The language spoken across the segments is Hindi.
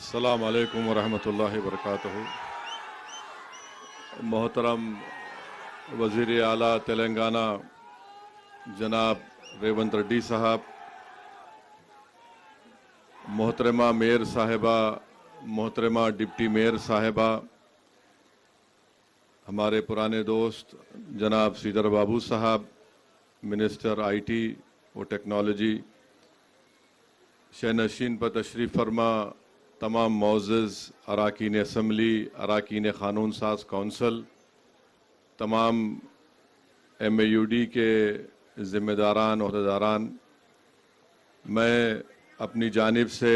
अस्सलाम वालेकुम वरहमतुल्लाहि वबरकातुहू। मोहतरम वज़ीर आला तेलंगाना जनाब रेवंत रेड्डी साहब, मोहतरमा मेयर साहिबा, मोहतरमा डिप्टी मेयर साहिबा, हमारे पुराने दोस्त जनाब श्रीधर बाबू साहब, मिनिस्टर आईटी व टेक्नोलॉजी, शहनशीन पर तशरीफ़ फरमा तमाम मोअज़्ज़ज़ अरकान असम्बली, अरकान क़ानून साज कौंसल, तमाम MAUD के ज़िम्मेदारान अहदेदारान, मैं अपनी जानिब से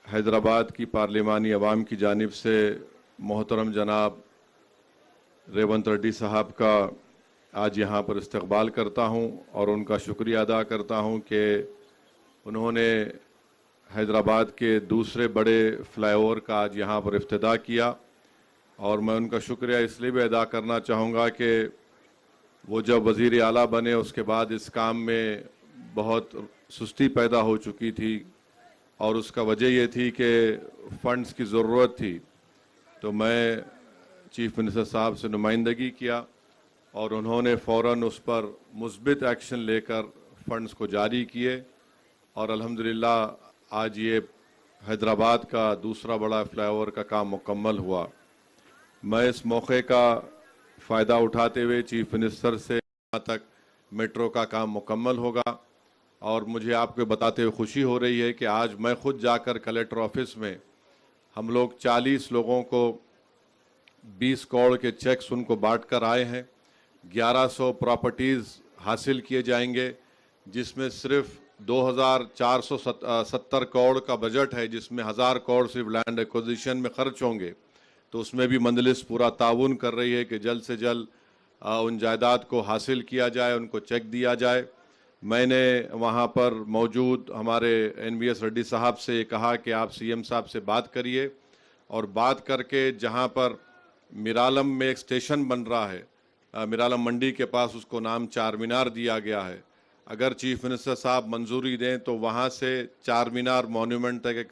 हैदराबाद की पार्लिमानी अवाम की जानिब से मोहतरम जनाब रेवंत रेड्डी साहब का आज यहाँ पर इस्तक़बाल करता हूँ और उनका शुक्रिया अदा करता हूँ कि उन्होंने हैदराबाद के दूसरे बड़े फ्लाईओवर का आज यहाँ पर इफ्तिताह किया। और मैं उनका शुक्रिया इसलिए भी अदा करना चाहूँगा कि वो जब वज़ीर आला बने उसके बाद इस काम में बहुत सुस्ती पैदा हो चुकी थी और उसका वजह ये थी कि फ़ंड्स की ज़रूरत थी। तो मैं चीफ मिनिस्टर साहब से नुमाइंदगी किया और उन्होंने फ़ौरन उस पर मुस्बित एक्शन लेकर फ़ंड्स को जारी किए और अल्हम्दुलिल्लाह आज ये हैदराबाद का दूसरा बड़ा फ्लाईओवर का काम मुकम्मल हुआ। मैं इस मौके का फ़ायदा उठाते हुए चीफ मिनिस्टर से यहाँ तक मेट्रो का काम मुकम्मल होगा और मुझे आपको बताते हुए खुशी हो रही है कि आज मैं खुद जाकर कलेक्टर ऑफिस में हम लोग 40 लोगों को 20 करोड़ के चेक्स उनको बांट कर आए हैं। 1100 प्रॉपर्टीज़ हासिल किए जाएंगे जिसमें सिर्फ 2470 करोड़ का बजट है, जिसमें 1000 करोड़ सिर्फ लैंड एक्विजिशन में खर्च होंगे। तो उसमें भी मंजलिस पूरा ताउन कर रही है कि जल्द से जल्द उन जायदाद को हासिल किया जाए, उनको चेक दिया जाए। मैंने वहाँ पर मौजूद हमारे NVS रेड्डी साहब से कहा कि आप CM साहब से बात करिए और बात करके जहाँ पर मिरालम में एक स्टेशन बन रहा है, मिरालम मंडी के पास, उसको नाम चार मीनार दिया गया है। अगर चीफ मिनिस्टर साहब मंजूरी दें तो वहाँ से चार मीनार मॉन्यूमेंट तक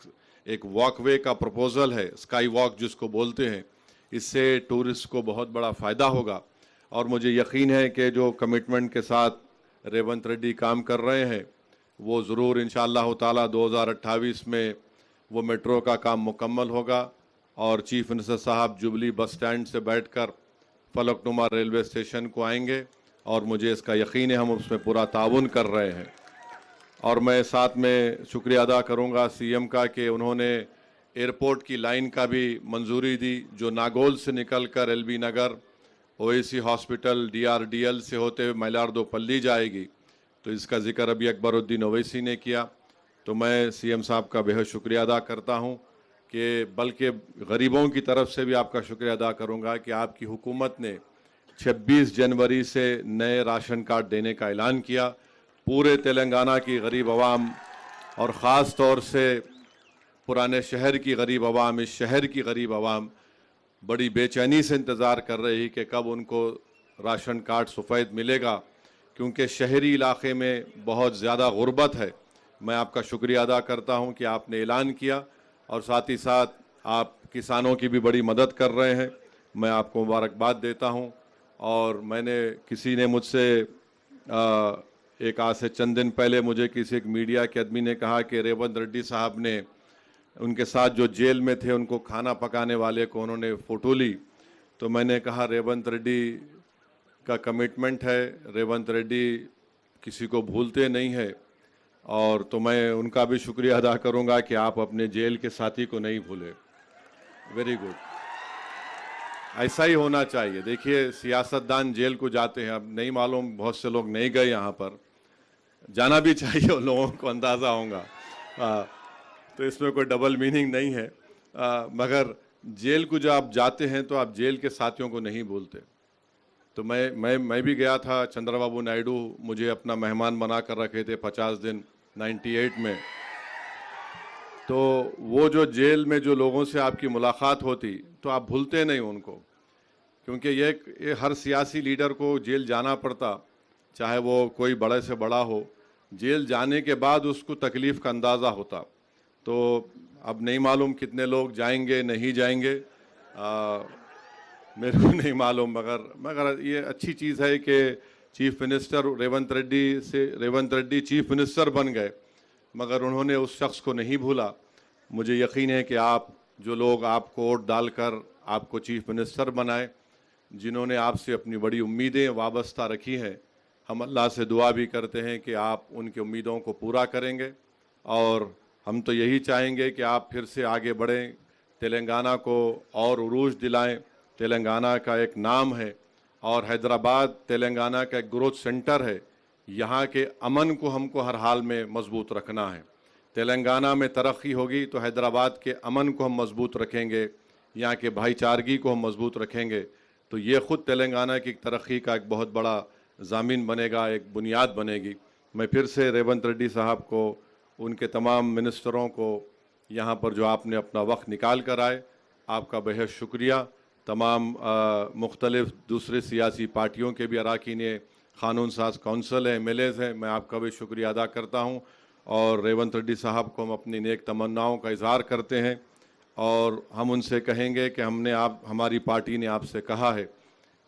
एक वॉकवे का प्रपोज़ल है, स्काई वॉक जिसको बोलते हैं। इससे टूरिस्ट को बहुत बड़ा फ़ायदा होगा और मुझे यकीन है कि जो कमिटमेंट के साथ रेवंत रेड्डी काम कर रहे हैं वो ज़रूर इंशाअल्लाह ताला 2028 में वो मेट्रो का काम मुकम्मल होगा और चीफ मिनिस्टर साहब जुबली बस स्टैंड से बैठकर फलकनुमा रेलवे स्टेशन को आएंगे और मुझे इसका यकीन है हम उसमें पूरा ताउन कर रहे हैं। और मैं साथ में शुक्रिया अदा करूंगा CM का कि उन्होंने एयरपोर्ट की लाइन का भी मंजूरी दी जो नागौल से निकलकर LB नगर, OAC हॉस्पिटल, DRDL से होते हुए मैलार्दोपल्ली जाएगी। तो इसका जिक्र अभी अकबरुद्दीन ओवैसी ने किया। तो मैं CM साहब का बेहद शुक्रिया अदा करता हूँ कि बल्कि गरीबों की तरफ से भी आपका शुक्रिया अदा करूँगा कि आपकी हुकूमत ने 26 जनवरी से नए राशन कार्ड देने का ऐलान किया। पूरे तेलंगाना की गरीब आवाम और ख़ास तौर से पुराने शहर की गरीब आवाम, इस शहर की गरीब आवाम बड़ी बेचैनी से इंतज़ार कर रही कि कब उनको राशन कार्ड सफ़ेद मिलेगा, क्योंकि शहरी इलाके में बहुत ज़्यादा गुर्बत है। मैं आपका शुक्रिया अदा करता हूं कि आपने ऐलान किया और साथ ही साथ आप किसानों की भी बड़ी मदद कर रहे हैं। मैं आपको मुबारकबाद देता हूं। और मैंने किसी ने मुझसे एक आज से चंद दिन पहले मुझे किसी एक मीडिया के आदमी ने कहा कि रेवंत रेड्डी साहब ने उनके साथ जो जेल में थे उनको खाना पकाने वाले को उन्होंने फ़ोटो ली। तो मैंने कहा रेवंत रेड्डी का कमिटमेंट है, रेवंत रेड्डी किसी को भूलते नहीं है। और तो मैं उनका भी शुक्रिया अदा करूंगा कि आप अपने जेल के साथी को नहीं भूले। वेरी गुड, ऐसा ही होना चाहिए। देखिए सियासतदान जेल को जाते हैं, अब नहीं मालूम बहुत से लोग नहीं गए, यहाँ पर जाना भी चाहिए, उन लोगों को अंदाज़ा होगा। तो इसमें कोई डबल मीनिंग नहीं है। मगर जेल को जब आप जाते हैं तो आप जेल के साथियों को नहीं भूलते। तो मैं भी गया था, चंद्रबाबू नायडू मुझे अपना मेहमान बना कर रखे थे 50 दिन 98 में। तो वो जो जेल में जो लोगों से आपकी मुलाकात होती तो आप भूलते नहीं उनको, क्योंकि ये हर सियासी लीडर को जेल जाना पड़ता, चाहे वो कोई बड़े से बड़ा हो। जेल जाने के बाद उसको तकलीफ़ का अंदाज़ा होता। तो अब नहीं मालूम कितने लोग जाएंगे नहीं जाएंगे, मेरे को नहीं मालूम, मगर ये अच्छी चीज़ है कि chief minister Revanth Reddy chief minister बन गए, मगर उन्होंने उस शख्स को नहीं भूला। मुझे यकीन है कि आप जो लोग आपको वोट डालकर आपको चीफ मिनिस्टर बनाए, जिन्होंने आपसे अपनी बड़ी उम्मीदें वाबस्ता रखी हैं, हम अल्लाह से दुआ भी करते हैं कि आप उनकी उम्मीदों को पूरा करेंगे। और हम तो यही चाहेंगे कि आप फिर से आगे बढ़ें, तेलंगाना को और उरूज दिलाएं। तेलंगाना का एक नाम है और हैदराबाद तेलंगाना का एक ग्रोथ सेंटर है। यहाँ के अमन को हमको हर हाल में मजबूत रखना है। तेलंगाना में तरक्की होगी तो हैदराबाद के अमन को हम मजबूत रखेंगे, यहाँ के भाईचारगी को हम मजबूत रखेंगे, तो ये ख़ुद तेलंगाना की तरक्की का एक बहुत बड़ा ज़ामिन बनेगा, एक बुनियाद बनेगी। मैं फिर से रेवंत रेड्डी साहब को, उनके तमाम मिनिस्टरों को, यहाँ पर जो आपने अपना वक्त निकाल कर आए, आपका बेहद शुक्रिया। तमाम मुख्तलिफ दूसरे सियासी पार्टियों के भी अरकान क़ानून साज कौंसिल हैं, MLAs हैं, मैं आपका भी शुक्रिया अदा करता हूँ। और रेवंत रेड्डी साहब को हम अपनी नेक तमन्नाओं का इजहार करते हैं और हम उनसे कहेंगे कि हमारी पार्टी ने आपसे कहा है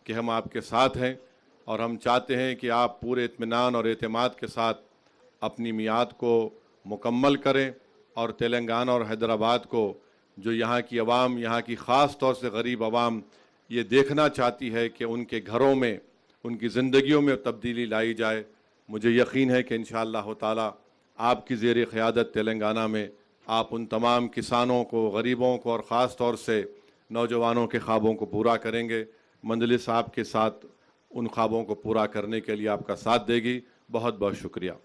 कि हम आपके साथ हैं और हम चाहते हैं कि आप पूरे इत्मीनान और एतमाद के साथ अपनी मियाद को मुकम्मल करें और तेलंगाना और हैदराबाद को, जो यहाँ की आवाम, यहाँ की ख़ास तौर से गरीब आवाम ये देखना चाहती है कि उनके घरों में, उनकी ज़िंदगियों में तब्दीली लाई जाए। मुझे यकीन है कि इंशाअल्लाह ताला आपकी ज़ेर क़यादत तेलंगाना में आप उन तमाम किसानों को, गरीबों को और ख़ास तौर से नौजवानों के ख्वाबों को पूरा करेंगे। मंजलिस आपके साथ उन ख्वाबों को पूरा करने के लिए आपका साथ देगी। बहुत बहुत शुक्रिया।